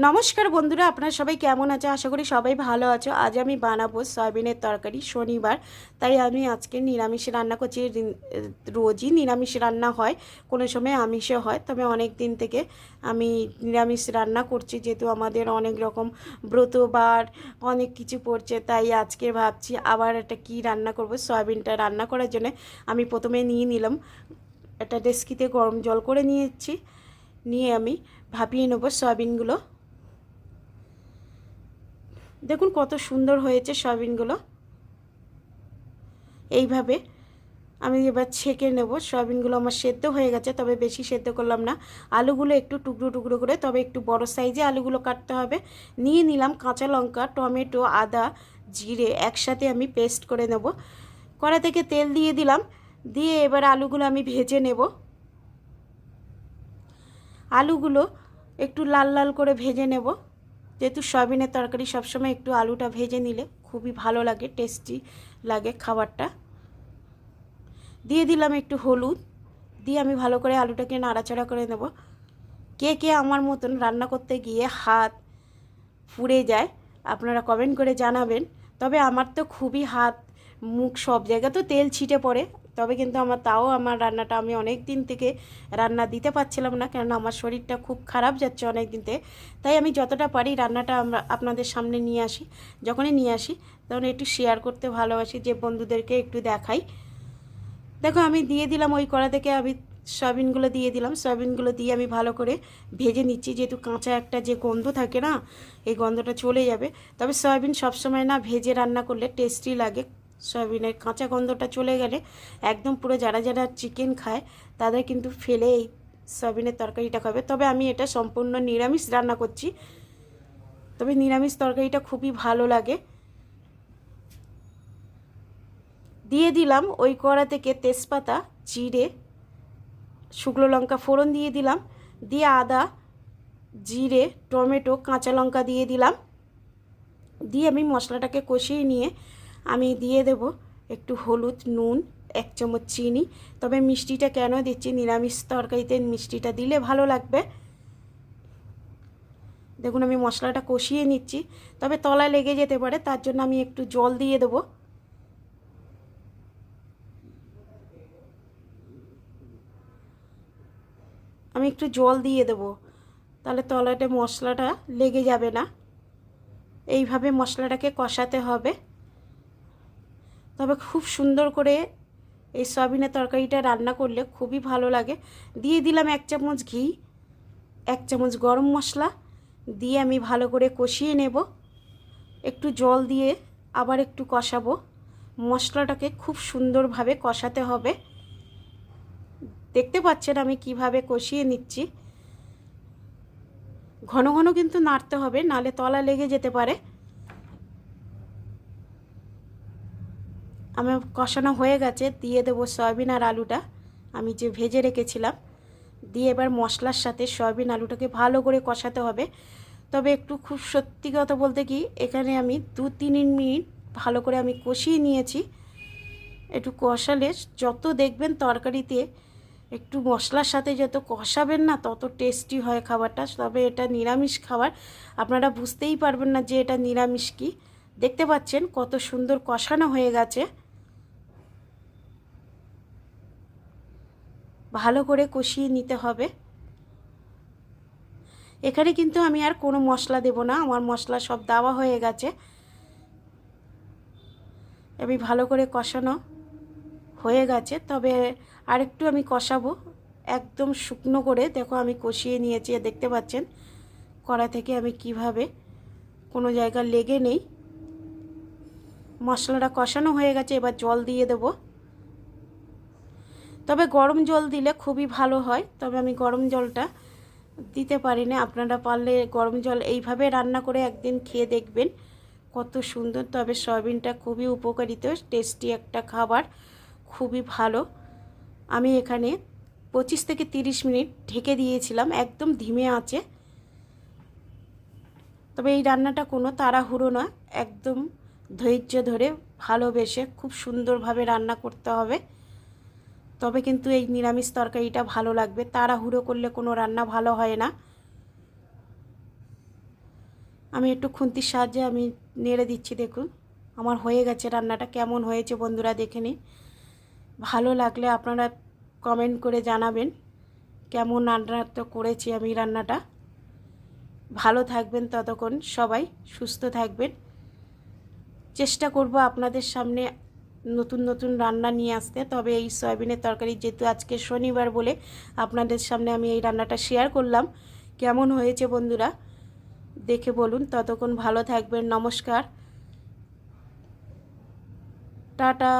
নমস্কার বন্ধুরা, আপনারা সবাই কেমন আছে? আশা করি সবাই ভালো আছো। আজ আমি বানাবো সয়াবিনের তরকারি, শনিবার তাই আমি আজকে নিরামিষ রান্না করছি। রোজই নিরামিষ রান্না হয়, কোনো সময় আমিষও হয়, তবে অনেক দিন থেকে আমি নিরামিষ রান্না করছি যেহেতু আমাদের অনেক রকম ব্রতবার অনেক কিছু পড়ছে। তাই আজকে ভাবছি আবার একটা কি রান্না করব। সয়াবিনটা রান্না করার জন্য আমি প্রথমে নিয়ে নিলাম একটা ডেস্কিতে গরম জল করে নিয়েছি, নিয়ে আমি ভাপিয়ে নেবো সয়াবিনগুলো। দেখুন কত সুন্দর হয়েছে সয়াবিনগুলো। এইভাবে আমি এবার ছেঁকে নেব। সয়াবিনগুলো আমার সেদ্ধ হয়ে গেছে, তবে বেশি সেদ্ধ করলাম না। আলুগুলো একটু টুকরো টুকরো করে, তবে একটু বড় সাইজে আলুগুলো কাটতে হবে। নিয়ে নিলাম কাঁচা লঙ্কা, টমেটো, আদা, জিরে একসাথে আমি পেস্ট করে নেব। কড়া থেকে তেল দিয়ে দিলাম, দিয়ে এবার আলুগুলো আমি ভেজে নেব। আলুগুলো একটু লাল লাল করে ভেজে নেব, যেহেতু সয়াবিনের তরকারি সবসময় একটু আলুটা ভেজে নিলে খুবই ভালো লাগে, টেস্টি লাগে খাবারটা। দিয়ে দিলাম একটু হলুদ, দিয়ে আমি ভালো করে আলুটাকে নাড়াচাড়া করে নেব। কে কে আমার মতন রান্না করতে গিয়ে হাত পুড়ে যায় আপনারা কমেন্ট করে জানাবেন। তবে আমার তো খুবই হাত মুখ সব জায়গা তো তেল ছিটে পড়ে, তবে কিন্তু আমার রান্নাটা আমি অনেক দিন থেকে রান্না দিতে পারছিলাম না, কেননা আমার শরীরটা খুব খারাপ যাচ্ছে অনেক দিন থেকে। তাই আমি যতটা পারি রান্নাটা আমরা আপনাদের সামনে নিয়ে আসি। যখনই নিয়ে আসি তখন একটু শেয়ার করতে ভালোবাসি, যে বন্ধুদেরকে একটু দেখাই। দেখো আমি দিয়ে দিলাম ওই কড়া থেকে আমি সয়াবিনগুলো দিয়ে দিলাম। সয়াবিনগুলো দিয়ে আমি ভালো করে ভেজে নিচ্ছি, যেহেতু কাঁচা একটা যে গন্ধ থাকে না, এই গন্ধটা চলে যাবে। তবে সয়াবিন সবসময় না ভেজে রান্না করলে টেস্টি লাগে। সয়াবিনের কাঁচা গন্ধটা চলে গেলে একদম পুরো যারা যারা চিকেন খায় তাদের কিন্তু ফেলে এই সয়াবিনের তরকারিটা খাবে। তবে আমি এটা সম্পূর্ণ নিরামিষ রান্না করছি, তবে নিরামিষ তরকারিটা খুবই ভালো লাগে। দিয়ে দিলাম ওই কড়া থেকে তেজপাতা, জিরে, শুকনো লঙ্কা ফোড়ন দিয়ে দিলাম, দিয়ে আদা, জিরে, টমেটো, কাঁচা লঙ্কা দিয়ে দিলাম। দিয়ে আমি মশলাটাকে কষিয়ে নিয়ে আমি দিয়ে দেব একটু হলুদ, নুন, 1 চামচ চিনি। তবে মিষ্টিটা কেন দিচ্ছি, নিরামিষ তরকারিতে মিষ্টিটা দিলে ভালো লাগবে। দেখুন আমি মশলাটা কষিয়ে নিচ্ছি, তবে তলায় লেগে যেতে পারে, তার জন্য আমি একটু জল দিয়ে দেবো। আমি একটু জল দিয়ে দেবো, তাহলে তলাতে মশলাটা লেগে যাবে না। এইভাবে মশলাটাকে কষাতে হবে। তবে খুব সুন্দর করে এই সয়াবিনের তরকারিটা রান্না করলে খুবই ভালো লাগে। দিয়ে দিলাম 1 চামচ ঘি, 1 চামচ গরম মশলা, দিয়ে আমি ভালো করে কষিয়ে নেব। একটু জল দিয়ে আবার একটু কষাবো। মশলাটাকে খুব সুন্দরভাবে কষাতে হবে। দেখতে পাচ্ছেন আমি কিভাবে কষিয়ে নিচ্ছি। ঘন ঘন কিন্তু নাড়তে হবে, নালে তলা লেগে যেতে পারে। আমার কষানো হয়ে গেছে, দিয়ে দেবো সয়াবিন আর আলুটা আমি যে ভেজে রেখেছিলাম। দিয়ে এবার মশলার সাথে সয়াবিন আলুটাকে ভালো করে কষাতে হবে। তবে একটু খুব সত্যি কথা বলতে কি, এখানে আমি 2-3 মিনিট ভালো করে আমি কষিয়ে নিয়েছি। একটু কষালে যত দেখবেন তরকারিতে একটু মশলার সাথে যত কষাবেন না তত টেস্টি হয় খাবারটা। তবে এটা নিরামিষ খাবার, আপনারা বুঝতেই পারবেন না যে এটা নিরামিষ কি। দেখতে পাচ্ছেন কত সুন্দর কষানো হয়ে গেছে। ভালো করে কষিয়ে নিতে হবে। এখানে কিন্তু আমি আর কোনো মশলা দেব না, আমার মশলা সব দেওয়া হয়ে গেছে। আমি ভালো করে কষানো হয়ে গেছে, তবে আরেকটু আমি কষাবো একদম শুকনো করে। দেখো আমি কষিয়ে নিয়েছি, দেখতে পাচ্ছেন কড়া থেকে আমি কিভাবে কোনো জায়গা লেগে নেই। মশলাটা কষানো হয়ে গেছে, এবার জল দিয়ে দেব। তবে গরম জল দিলে খুবই ভালো হয়, তবে আমি গরম জলটা দিতে পারি না। আপনারা পারলে গরম জল এইভাবে রান্না করে একদিন খেয়ে দেখবেন কত সুন্দর। তবে সয়াবিনটা খুবই উপকারিত, টেস্টি একটা খাবার, খুবই ভালো। আমি এখানে 25 থেকে 30 মিনিট ঢেকে দিয়েছিলাম একদম ধিমে আঁচে। তবে এই রান্নাটা কোনো তাড়াহুড়ো নয়, একদম ধৈর্য ধরে ভালোবেসে খুব সুন্দরভাবে রান্না করতে হবে। তবে কিন্তু এই নিরামিষ তরকারিটা ভালো লাগবে, তাড়াহুড়ো করলে কোনো রান্না ভালো হয় না। আমি একটু খুন্তির সাহায্যে আমি নেড়ে দিচ্ছি। দেখুন আমার হয়ে গেছে রান্নাটা। কেমন হয়েছে বন্ধুরা দেখে নিন। ভালো লাগলে আপনারা কমেন্ট করে জানাবেন কেমন রান্নাটা করেছি আমি রান্নাটা। ভালো থাকবেন ততক্ষণ সবাই, সুস্থ থাকবেন। চেষ্টা করব আপনাদের সামনে নতুন নতুন রান্না নিয়ে আসতে। তবে এই সয়াবিনের তরকারি যেহেতু আজকে শনিবার বলে আপনাদের সামনে আমি এই রান্নাটা শেয়ার করলাম। কেমন হয়েছে বন্ধুরা দেখে বলুন। ততক্ষণ ভালো থাকবেন। নমস্কার, টাটা।